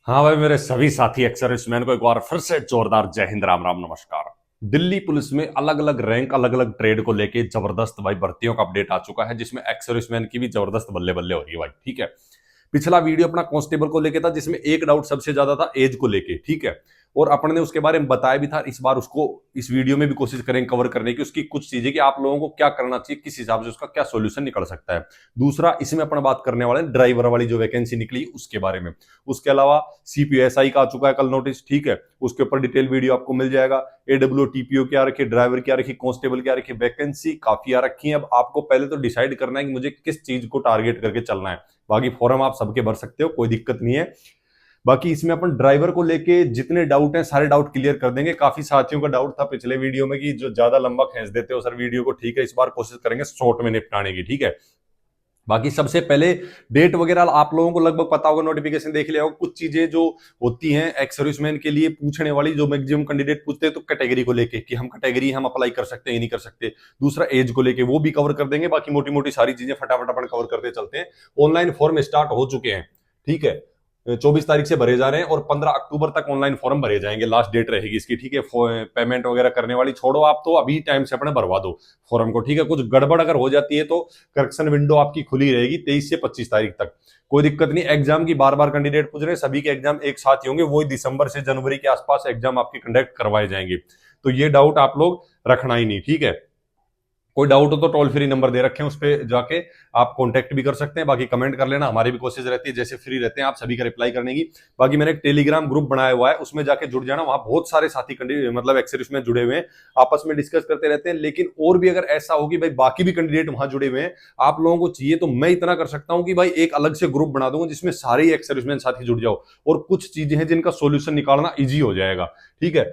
हाँ भाई, मेरे सभी साथी एक्सर्विसमैन को एक बार फिर से जोरदार जय हिंद, राम राम, नमस्कार। दिल्ली पुलिस में अलग अलग रैंक, अलग अलग ट्रेड को लेके जबरदस्त भाई भर्तियों का अपडेट आ चुका है, जिसमें एक्सर्विसमैन की भी जबरदस्त बल्ले बल्ले हो रही है भाई। ठीक है, पिछला वीडियो अपना कांस्टेबल को लेके था, जिसमें एक डाउट सबसे ज्यादा था एज को लेके। ठीक है, और अपन ने उसके बारे में बताया भी था। इस बार उसको इस वीडियो में भी कोशिश करेंगे कवर करने की, उसकी कुछ चीजें कि आप लोगों को क्या करना चाहिए, किस हिसाब से उसका क्या सोल्यूशन निकल सकता है। दूसरा, इसमें अपन बात करने वाले हैं ड्राइवर वाली जो वैकेंसी निकली उसके बारे में। उसके अलावा सीपीएसआई का आ चुका है कल नोटिस। ठीक है, उसके ऊपर डिटेल वीडियो आपको मिल जाएगा। एडब्ल्यू टीपीओ क्या रखी, ड्राइवर क्या रखी, कांस्टेबल क्या रखी, वैकेंसी काफी आ रखी है। अब आपको पहले तो डिसाइड करना है कि मुझे किस चीज को टारगेट करके चलना है। बाकी फॉर्म आप सबके भर सकते हो, कोई दिक्कत नहीं है। बाकी इसमें अपन ड्राइवर को लेके जितने डाउट हैं सारे डाउट क्लियर कर देंगे। काफी साथियों का डाउट था पिछले वीडियो में कि जो ज्यादा लंबा खींच देते हो सर वीडियो को। ठीक है, इस बार कोशिश करेंगे शॉर्ट में निपटाने की। ठीक है, बाकी सबसे पहले डेट वगैरह आप लोगों को लगभग पता होगा, नोटिफिकेशन देख लिया होगा। कुछ चीजें जो होती हैं एक्स सर्विसमैन के लिए पूछने वाली, जो मैक्सिमम कैंडिडेट पूछते हैं, तो कैटेगरी को लेके कि हम कैटेगरी हम अप्लाई कर सकते हैं या नहीं कर सकते। दूसरा, एज को लेके वो भी कवर कर देंगे। बाकी मोटी मोटी सारी चीजें फटाफट अपन कवर करते चलते हैं। ऑनलाइन फॉर्म स्टार्ट हो चुके हैं। ठीक है, 24 तारीख से भरे जा रहे हैं और 15 अक्टूबर तक ऑनलाइन फॉर्म भरे जाएंगे, लास्ट डेट रहेगी इसकी। ठीक है, पेमेंट वगैरह करने वाली छोड़ो, आप तो अभी टाइम से अपने भरवा दो फॉर्म को। ठीक है, कुछ गड़बड़ अगर हो जाती है तो करेक्शन विंडो आपकी खुली रहेगी 23 से 25 तारीख तक। कोई दिक्कत नहीं। एग्जाम की बार बार कैंडिडेट पूछ रहे हैं, सभी के एग्जाम एक साथ ही होंगे, वही दिसंबर से जनवरी के आसपास एग्जाम आपके कंडक्ट करवाए जाएंगे। तो ये डाउट आप लोग रखना ही नहीं। ठीक है, कोई डाउट हो तो टोल फ्री नंबर दे रखे हैं, उस पर जाके आप कांटेक्ट भी कर सकते हैं। बाकी कमेंट कर लेना, हमारी भी कोशिश रहती है जैसे फ्री रहते हैं आप सभी का रिप्लाई करने की। बाकी मैंने एक टेलीग्राम ग्रुप बनाया हुआ है, उसमें जाके जुड़ जाना। वहां बहुत सारे साथी मतलब एक्सर्विस में जुड़े हुए हैं, आपस में डिस्कस करते रहते हैं। लेकिन और भी अगर ऐसा हो कि भाई बाकी भी कैंडिडेट वहां जुड़े हुए हैं, आप लोगों को चाहिए, तो मैं इतना कर सकता हूं कि भाई एक अलग से ग्रुप बना दूंगा जिसमें सारे एक्सर्विसमैन साथी जुड़ जाओ, और कुछ चीजें हैं जिनका सोल्यूशन निकालना ईजी हो जाएगा। ठीक है,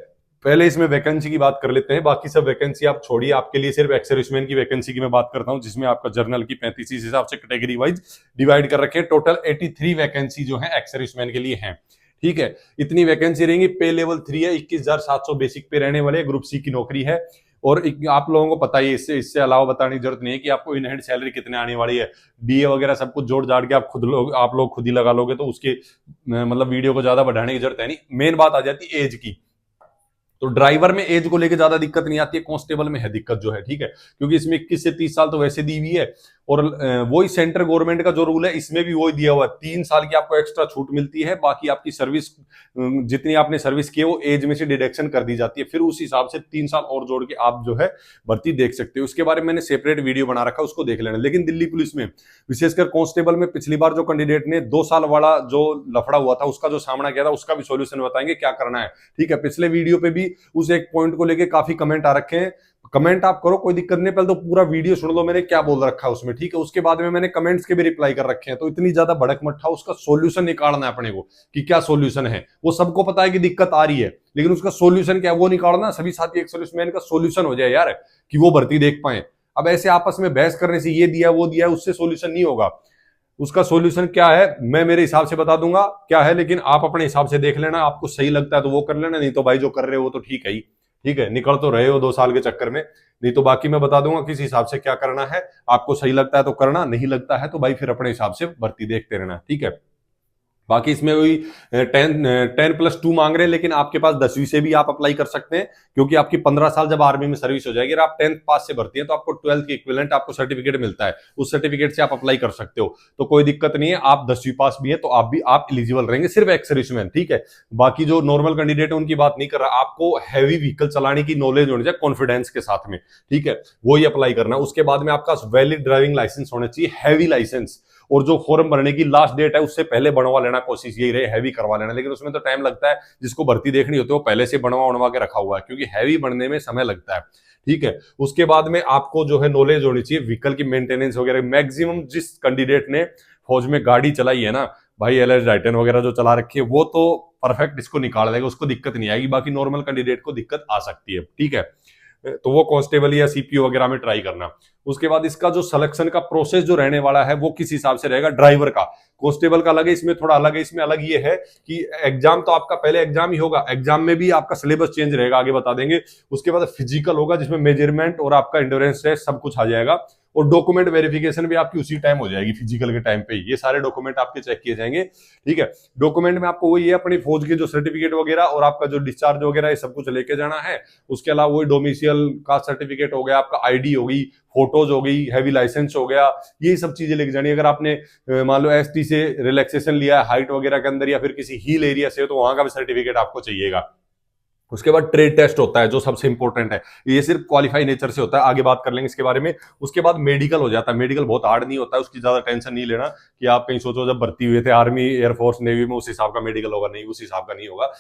पहले इसमें वैकेंसी की बात कर लेते हैं। बाकी सब वैकेंसी आप छोड़िए, आपके लिए सिर्फ एक्स सर्विसमैन की वैकेंसी की मैं बात करता हूं, जिसमें आपका जर्नल की 35 इस हिसाब से कैटेगरी वाइज डिवाइड कर रखे हैं। टोटल 83 वैकेंसी जो है एक्स सर्विसमैन के लिए है। ठीक है, इतनी वैकेंसी रहेंगी। पे लेवल 3 है, 21,700 बेसिक पे रहने वाले, ग्रुप सी की नौकरी है। और आप लोगों को पता ही, इससे इससे अलावा बताने की जरूरत नहीं है कि आपको इन हैंड सैलरी कितने आने वाली है। डीए वगैरह सब कुछ जोड़ जाड़ के आप लोग खुद ही लगा लोगे, तो उसके मतलब वीडियो को ज्यादा बढ़ाने की जरूरत है नहीं। मेन बात आ जाती है एज की। तो ड्राइवर में एज को लेकर ज्यादा दिक्कत नहीं आती है, कांस्टेबल में है दिक्कत जो है। ठीक है, क्योंकि इसमें 21 से 30 साल तो वैसे दी हुई है, और वही सेंट्रल गवर्नमेंट का जो रूल है इसमें भी वही दिया हुआ है। 3 साल की आपको एक्स्ट्रा छूट मिलती है। बाकी आपकी सर्विस जितनी आपने सर्विस की है वो एज में से डिडक्शन कर दी जाती है, फिर उस हिसाब से 3 साल और जोड़ के आप जो है भर्ती देख सकते हो। उसके बारे में मैंने सेपरेट वीडियो बना रखा है, उसको देख लेना। लेकिन दिल्ली पुलिस में विशेषकर कांस्टेबल में पिछली बार जो कैंडिडेट ने 2 साल वाला जो लफड़ा हुआ था उसका जो सामना किया था, उसका भी सोल्यूशन बताएंगे क्या करना है। ठीक है, पिछले वीडियो पे भी उस एक पॉइंट को लेके काफी कमेंट आ रखे हैं। कमेंट आप करो, कोई दिक्कत नहीं, पहले तो पूरा वीडियो सुन लो मैंने क्या बोल रखा है उसमें। ठीक है, उसके बाद में मैंने कमेंट्स के भी रिप्लाई कर रखे हैं। तो इतनी ज्यादा भड़क मत खाओ, उसका सोल्यूशन निकालना है अपने को कि क्या सोल्यूशन है। वो सबको पता है कि दिक्कत आ रही है, लेकिन उसका सोल्यूशन क्या है वो निकालना। सभी साथी एक सोल्यूशन का सोल्यूशन हो जाए यार, कि वो भर्ती देख पाए। अब ऐसे आपस में बहस करने से ये दिया वो दिया उससे सोल्यूशन नहीं होगा। उसका सॉल्यूशन क्या है मैं मेरे हिसाब से बता दूंगा क्या है, लेकिन आप अपने हिसाब से देख लेना। आपको सही लगता है तो वो कर लेना, नहीं तो भाई जो कर रहे हो तो ठीक है ही। ठीक है, निकल तो रहे हो 2 साल के चक्कर में। नहीं तो बाकी मैं बता दूंगा किस हिसाब से क्या करना है। आपको सही लगता है तो करना, नहीं लगता है तो भाई फिर अपने हिसाब से भर्ती देखते रहना। ठीक है, बाकी इसमें वही 10+2 मांग रहे हैं, लेकिन आपके पास 10वीं से भी आप अप्लाई कर सकते हैं, क्योंकि आपकी 15 साल जब आर्मी में सर्विस हो जाएगी और आप 10th पास से भर्ती है तो आपको 12th के इक्विवेलेंट आपको सर्टिफिकेट मिलता है। उस सर्टिफिकेट से आप अप्लाई कर सकते हो, तो कोई दिक्कत नहीं है। आप 10वीं पास भी है तो आप एलिजिबल रहेंगे, सिर्फ एक्स सर्विसमैन। ठीक है, बाकी जो नॉर्मल कैंडिडेट है उनकी बात नहीं कर रहा। आपको हैवी व्हीकल चलाने की नॉलेज होनी चाहिए कॉन्फिडेंस के साथ में। ठीक है, वही अप्लाई करना। उसके बाद में आपका वैलिड ड्राइविंग लाइसेंस होना चाहिए, हैवी लाइसेंस। और जो फॉर्म भरने की लास्ट डेट है उससे पहले बनवा लेना, कोशिश यही रहे हैवी करवा लेना। लेकिन उसमें तो टाइम लगता है, जिसको भर्ती देखनी होती है वो पहले से बनवा के रखा हुआ है, क्योंकि हैवी बनने में समय लगता है। ठीक है, उसके बाद में आपको जो है नॉलेज होनी चाहिए व्हीकल की मेंटेनेंस वगैरह। मैक्सिमम जिस कैंडिडेट ने फौज में गाड़ी चलाई है ना भाई, LS डाइटन वगैरह जो चला रखी है, वो तो परफेक्ट इसको निकाल देगा, उसको दिक्कत नहीं आएगी। बाकी नॉर्मल कैंडिडेट को दिक्कत आ सकती है। ठीक है, तो वो कांस्टेबल या सीपीओ वगैरह में ट्राई करना। उसके बाद इसका जो सिलेक्शन का प्रोसेस जो रहने वाला है वो किस हिसाब से रहेगा, ड्राइवर का कांस्टेबल का अलग है, इसमें थोड़ा अलग है। इसमें अलग ये है कि एग्जाम तो आपका पहले एग्जाम ही होगा, एग्जाम में भी आपका सिलेबस चेंज रहेगा, आगे बता देंगे। उसके बाद फिजिकल होगा जिसमें मेजरमेंट और आपका एंड्योरेंस टेस्ट सब कुछ आ जाएगा। और डॉक्यूमेंट वेरिफिकेशन भी आपकी उसी टाइम हो जाएगी, फिजिकल के टाइम पे ही ये सारे डॉक्यूमेंट आपके चेक किए जाएंगे। ठीक है, डॉक्यूमेंट में आपको वही है अपनी फौज के जो सर्टिफिकेट वगैरह और आपका जो डिस्चार्ज वगैरह ये सब कुछ लेके जाना है। उसके अलावा वही डोमिसियल का सर्टिफिकेट हो गया, आपका आईडी होगी, फोटोज हो गई, हैवी लाइसेंस हो गया, ये सब चीजें लेके जानी। अगर आपने मान लो एसटी से रिलैक्सेशन लिया है हाइट वगैरह के अंदर या फिर किसी हिल एरिया से, तो वहां का भी सर्टिफिकेट आपको चाहिएगा। उसके बाद ट्रेड टेस्ट होता है जो सबसे इंपॉर्टेंट है, ये सिर्फ क्वालिफाई नेचर से होता है, आगे बात कर लेंगे इसके बारे में। उसके बाद मेडिकल हो जाता है, मेडिकल बहुत हार्ड नहीं होता है, उसकी ज्यादा टेंशन नहीं लेना कि आप कहीं सोचो जब भर्ती हुए थे आर्मी एयरफोर्स नेवी में उस हिसाब का मेडिकल होगा, नहीं उस हिसाब का नहीं होगा।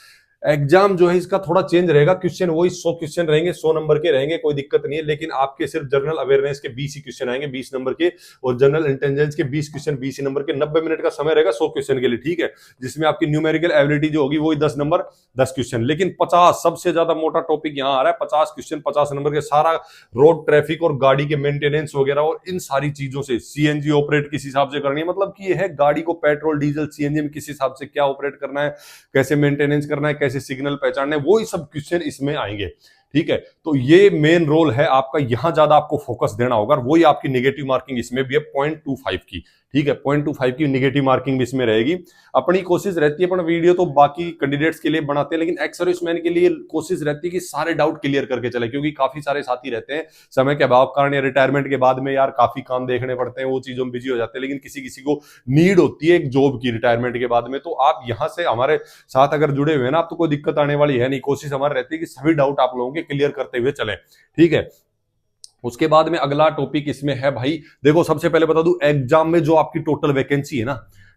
एग्जाम जो है इसका थोड़ा चेंज रहेगा, क्वेश्चन वही 100 क्वेश्चन रहेंगे, 100 नंबर के रहेंगे, कोई दिक्कत नहीं है, लेकिन आपके सिर्फ जनरल अवेयरनेस के 20 ही क्वेश्चन आएंगे 20 नंबर के, और जनरल इंटेलिजेंस के 20 क्वेश्चन 20 ही नंबर के। 90 मिनट का समय रहेगा 100 क्वेश्चन के लिए, ठीक है, जिसमें आपकी न्यूमेरिकल एबिलिटी जो होगी वही 10 नंबर 10 क्वेश्चन। लेकिन 50 सबसे ज्यादा मोटा टॉपिक यहाँ आ रहा है, 50 क्वेश्चन 50 नंबर के, सारा रोड ट्रैफिक और गाड़ी के मेंटेनेंस वगैरह और इन सारी चीजों से, सीएनजी ऑपरेट किस हिसाब से करनी है, मतलब कि यह है गाड़ी को पेट्रोल डीजल सीएनजी में किस हिसाब से क्या ऑपरेट करना है, कैसे मेंटेनेंस करना है, कैसे सिग्नल पहचान, वो ही सब क्वेश्चन इसमें आएंगे। ठीक है, तो ये मेन रोल है आपका, यहां ज्यादा आपको फोकस देना होगा, वही आपकी नेगेटिव मार्किंग इसमें भी है 0.25 की। ठीक है, 0.25 की नेगेटिव मार्किंग भी इसमें रहेगी। अपनी कोशिश रहती है, अपन वीडियो तो बाकी कैंडिडेट्स के लिए बनाते हैं, लेकिन एक्स सर्विसमैन के लिए कोशिश रहती है कि सारे डाउट क्लियर करके चले, क्योंकि काफी सारे साथी रहते हैं समय के अभाव कारण या रिटायरमेंट के बाद में यार काफी काम देखने पड़ते हैं, वो चीजों में बिजी हो जाते हैं, लेकिन किसी किसी को नीड होती है एक जॉब की रिटायरमेंट के बाद में, तो आप यहां से हमारे साथ अगर जुड़े हुए हैं ना, आप तो कोई दिक्कत आने वाली है नहीं। कोशिश हमारी रहती है कि सभी डाउट आप लोगों के क्लियर करते हुए चलें। ठीक है, उसके बाद में अगला टॉपिक इसमें है भाई, देखो सबसे पहले बता दूं, एग्जाम में जो आपकी टोटल वैकेंसी है ना,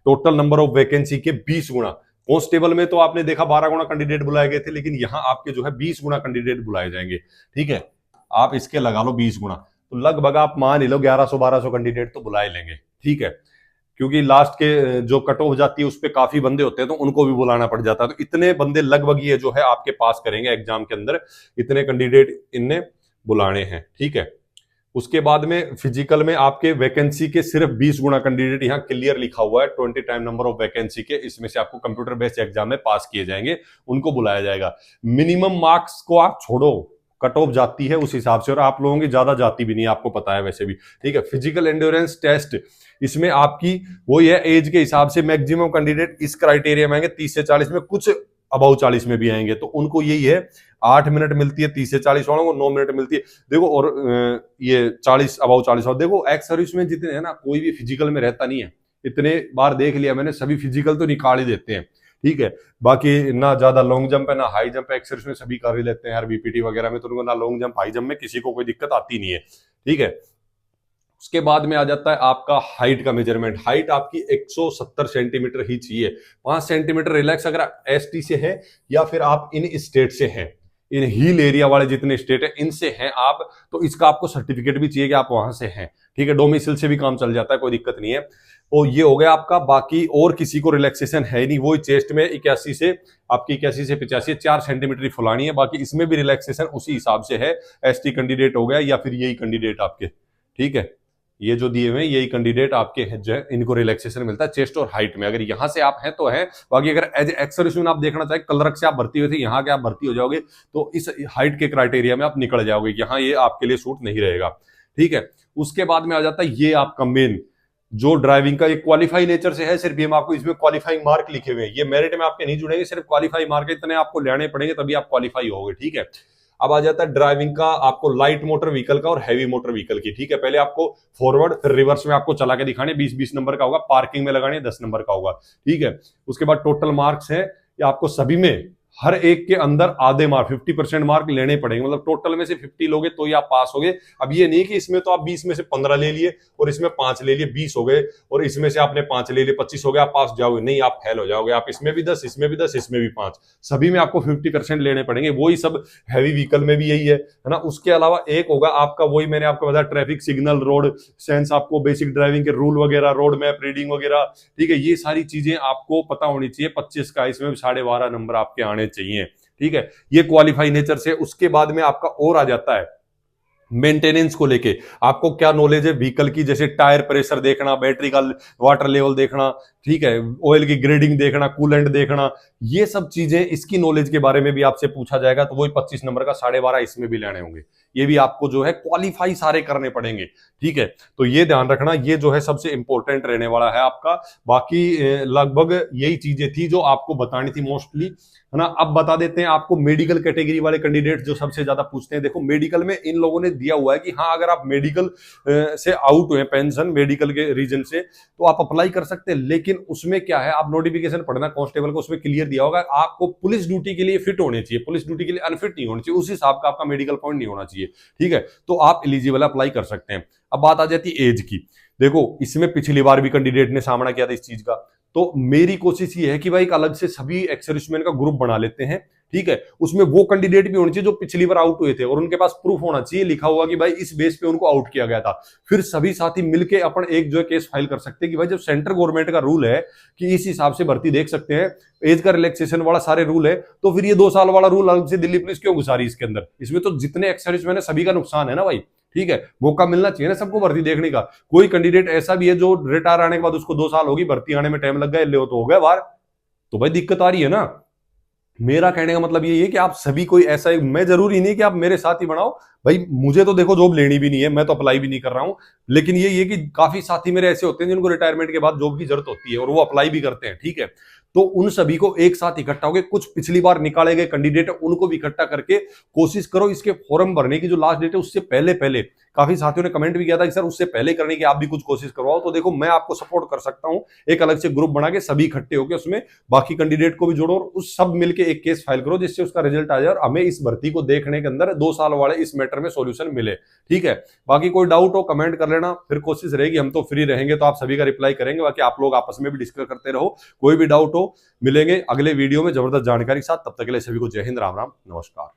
टोटल नंबर ऑफ वैकेंसी के 20 गुना। कांस्टेबल में तो आपने देखा 12 गुना कैंडिडेट बुलाए गए थे, लेकिन यहां आपके जो है 20 गुना कैंडिडेट बुलाए जाएंगे। ठीक है, आप इसके लगा लो 20 गुना, तो लगभग आप मान ही लो 1100-1200 कैंडिडेट तो बुलाए लेंगे। ठीक है, क्योंकि लास्ट के जो कट ऑफ जाती है उस पर काफी बंदे होते हैं, तो उनको भी बुलाना पड़ जाता है, तो इतने बंदे लगभग ये जो है आपके पास करेंगे एग्जाम के अंदर, इतने कैंडिडेट इनने बुलाने हैं। ठीक है, उसके बाद में फिजिकल में आपके वैकेंसी के सिर्फ 20 गुना कैंडिडेट यहाँ क्लियर लिखा हुआ है, 20 टाइम नंबर ऑफ वैकेंसी के, इसमें से आपको कंप्यूटर बेस्ड एग्जाम में पास किए जाएंगे, उनको बुलाया जाएगा। मिनिमम मार्क्स को आप छोड़ो, कट ऑफ जाती है उस हिसाब से, और आप लोगों की ज्यादा जाती भी नहीं, आपको पता है वैसे भी। ठीक है, फिजिकल एंड्योरेंस टेस्ट, इसमें आपकी वही है एज के हिसाब से मैक्सिमम कैंडिडेट इस क्राइटेरिया में आएंगे 30 से 40 में, कुछ अबाउ 40 में भी आएंगे, तो उनको यही है 8 मिनट मिलती है 30 से 40 वालों को, 9 मिनट मिलती है। देखो, और ये 40 अबाउ 40 और देखो एक्स सर्विस में जितने हैं ना, कोई भी फिजिकल में रहता नहीं है, इतने बार देख लिया मैंने, सभी फिजिकल तो निकाल ही देते हैं। ठीक है, बाकी ना ज्यादा लॉन्ग जंप है ना हाई जंप है, एक्स सर्विस में सभी कर ही लेते हैं यार, बीपीटी वगैरह में तो उनको ना लॉन्ग जंप हाई जंप में किसी को कोई दिक्कत आती नहीं है। ठीक है, उसके बाद में आ जाता है आपका हाइट का मेजरमेंट। हाइट आपकी 170 सेंटीमीटर ही चाहिए, 5 सेंटीमीटर रिलैक्स अगर एसटी से है या फिर आप इन स्टेट से हैं, इन हिल एरिया वाले जितने स्टेट है इनसे हैं आप, तो इसका आपको सर्टिफिकेट भी चाहिए कि आप वहां से हैं। ठीक है, डोमिसाइल से भी काम चल जाता है, कोई दिक्कत नहीं है। तो ये हो गया आपका, बाकी और किसी को रिलैक्सेशन है नहीं, वो चेस्ट में 81 से आपकी 81 से 85 4 सेंटीमीटर ही फुलानी है, बाकी इसमें भी रिलैक्सेशन उसी हिसाब से है। एसटी कैंडिडेट हो गया या फिर यही कैंडिडेट आपके, ठीक है, ये जो दिए हुए यही कैंडिडेट आपके हैं जो इनको रिलैक्सेशन मिलता है चेस्ट और हाइट में, अगर यहां से आप हैं तो है। बाकी अगर एज एक्स सर्विसमैन आप देखना चाहे कलरक से आप भर्ती हुए थे, यहाँ के आप भर्ती हो जाओगे तो इस हाइट के क्राइटेरिया में आप निकल जाओगे, यहाँ ये आपके लिए सूट नहीं रहेगा। ठीक है, उसके बाद में आ जाता है ये आपका मेन जो ड्राइविंग का, ये क्वालिफाई नेचर से है, सिर्फ ये आपको इसमें क्वालिफाइंग मार्क लिखे हुए हैं, ये मेरिट में आपके नहीं जुड़ेंगे, सिर्फ क्वालिफाई मार्क इतने आपको लेने पड़ेंगे तभी आप क्वालिफाई होगे। ठीक है, अब आ जाता है ड्राइविंग का आपको लाइट मोटर व्हीकल का और हैवी मोटर व्हीकल की। ठीक है, पहले आपको फॉरवर्ड फिर रिवर्स में आपको चला के दिखाने, 20-20 नंबर का होगा, पार्किंग में लगाने 10 नंबर का होगा। ठीक है, उसके बाद टोटल मार्क्स है ये आपको सभी में हर एक के अंदर आधे मार्क 50% मार्क लेने पड़ेंगे, मतलब टोटल में से 50 लोगे तो ही आप पास होगे। अब ये नहीं कि इसमें तो आप 20 में से 15 ले लिए और इसमें 5 ले लिए 20 हो गए, और इसमें से आपने 5 ले लिए 25 हो गए, आप पास जाओगे, नहीं, आप फेल हो जाओगे। आप इसमें भी 10, इसमें भी 10, इसमें भी 5, सभी में आपको 50% लेने पड़ेंगे। वही सब हैवी व्हीकल में भी यही है ना। उसके अलावा एक होगा आपका, वही मैंने आपको बताया, ट्रैफिक सिग्नल, रोड सेंस, आपको बेसिक ड्राइविंग के रूल वगैरह, रोड मैप रीडिंग वगैरह। ठीक है, ये सारी चीजें आपको पता होनी चाहिए। 25 का इसमें 12.5 नंबर आपके आने चाहिए। ठीक है, ये क्वालिफाई नेचर से। उसके बाद में आपका और आ जाता है मेंटेनेंस को लेके, आपको क्या नॉलेज है व्हीकल की, जैसे टायर प्रेशर देखना, बैटरी का वाटर लेवल देखना, ठीक है, ऑयल की ग्रेडिंग देखना, कूलेंट देखना, ये सब चीजें, इसकी नॉलेज के बारे में भी आपसे पूछा जाएगा, तो वही 25 नंबर का 12.5 इसमें भी लेने होंगे। ये भी आपको जो है क्वालिफाई सारे करने पड़ेंगे। ठीक है, तो ये ध्यान रखना, ये जो है सबसे इंपॉर्टेंट रहने वाला है आपका। बाकी लगभग यही चीजें थी जो आपको बतानी थी मोस्टली, है ना। अब बता देते हैं आपको मेडिकल कैटेगरी वाले कैंडिडेट जो सबसे ज्यादा पूछते हैं। देखो मेडिकल में इन लोगों ने दिया हुआ है कि हाँ, अगर आप मेडिकल से आउट हुए, पेंशन मेडिकल के रीजन से, तो आप अप्लाई कर सकते हैं। लेकिन उसमें क्या है, आप नोटिफिकेशन पढ़ना कांस्टेबल को, उसमें क्लियर दिया होगा आपको पुलिस ड्यूटी के लिए फिट होने चाहिए, पुलिस ड्यूटी के लिए अनफिट नहीं होनी चाहिए, उस हिसाब का आपका मेडिकल पॉइंट नहीं होना चाहिए। ठीक है, तो आप एलिजिबल अप्लाई कर सकते हैं। अब बात आ जाती है एज की। देखो इसमें पिछली बार भी कैंडिडेट ने सामना किया था इस चीज का, तो मेरी कोशिश ये है कि भाई एक अलग से सभी एक्स सर्विसमैन का ग्रुप बना लेते हैं। ठीक है, उसमें वो कैंडिडेट भी होने चाहिए जो पिछली बार आउट हुए थे और उनके पास प्रूफ होना चाहिए, लिखा हुआ कि भाई इस बेस पे उनको आउट किया गया था। फिर सभी साथी मिलके अपन एक जो है केस फाइल कर सकते हैं कि भाई जब सेंट्रल गवर्नमेंट का रूल है कि इस हिसाब से भर्ती देख सकते हैं, एज का रिलैक्सेशन वाला सारे रूल है, तो फिर ये 2 साल वाला रूल अलग से दिल्ली पुलिस क्यों घुसा रही है इसके अंदर? इसमें तो जितने एक्स सर्विसमैन है सभी का नुकसान है ना भाई। ठीक है, मौका मिलना चाहिए ना सबको भर्ती देखने का। कोई कैंडिडेट ऐसा भी है जो रिटायर आने के बाद उसको 2 साल होगी, भर्ती आने में टाइम लग गया, ले तो हो गया बाहर, तो भाई दिक्कत आ रही है ना। मेरा कहने का मतलब ये है कि आप सभी कोई ऐसा, मैं जरूरी नहीं कि आप मेरे साथ ही बनाओ भाई, मुझे तो देखो जॉब लेनी भी नहीं है, मैं तो अप्लाई भी नहीं कर रहा हूं। लेकिन ये कि काफी साथी मेरे ऐसे होते हैं जिनको रिटायरमेंट के बाद जॉब की जरूरत होती है और वो अप्लाई भी करते हैं। ठीक है, तो उन सभी को एक साथ इकट्ठा होकर, कुछ पिछली बार निकाले गए कैंडिडेट उनको भी इकट्ठा करके कोशिश करो इसके फॉर्म भरने की जो लास्ट डेट है उससे पहले पहले। काफी साथियों ने कमेंट भी किया था कि सर उससे पहले करने की आप भी कुछ कोशिश करवाओ, तो देखो मैं आपको सपोर्ट कर सकता हूं, एक अलग से ग्रुप बना के सभी इकट्ठे होकर उसमें बाकी कैंडिडेट को भी जोड़ो और उस सब मिलकर एक केस फाइल करो जिससे उसका रिजल्ट आ जाए और हमें इस भर्ती को देखने के अंदर 2 साल वाले इस मैटर में सोल्यूशन मिले। ठीक है, बाकी कोई डाउट हो कमेंट कर लेना, फिर कोशिश रहेगी, हम तो फ्री रहेंगे तो आप सभी का रिप्लाई करेंगे। बाकी आप लोग आपस में भी डिस्कस करते रहो, कोई भी डाउट हो मिलेंगे अगले वीडियो में जबरदस्त जानकारी के साथ। तब तक के लिए सभी को जय हिंद, राम राम, नमस्कार।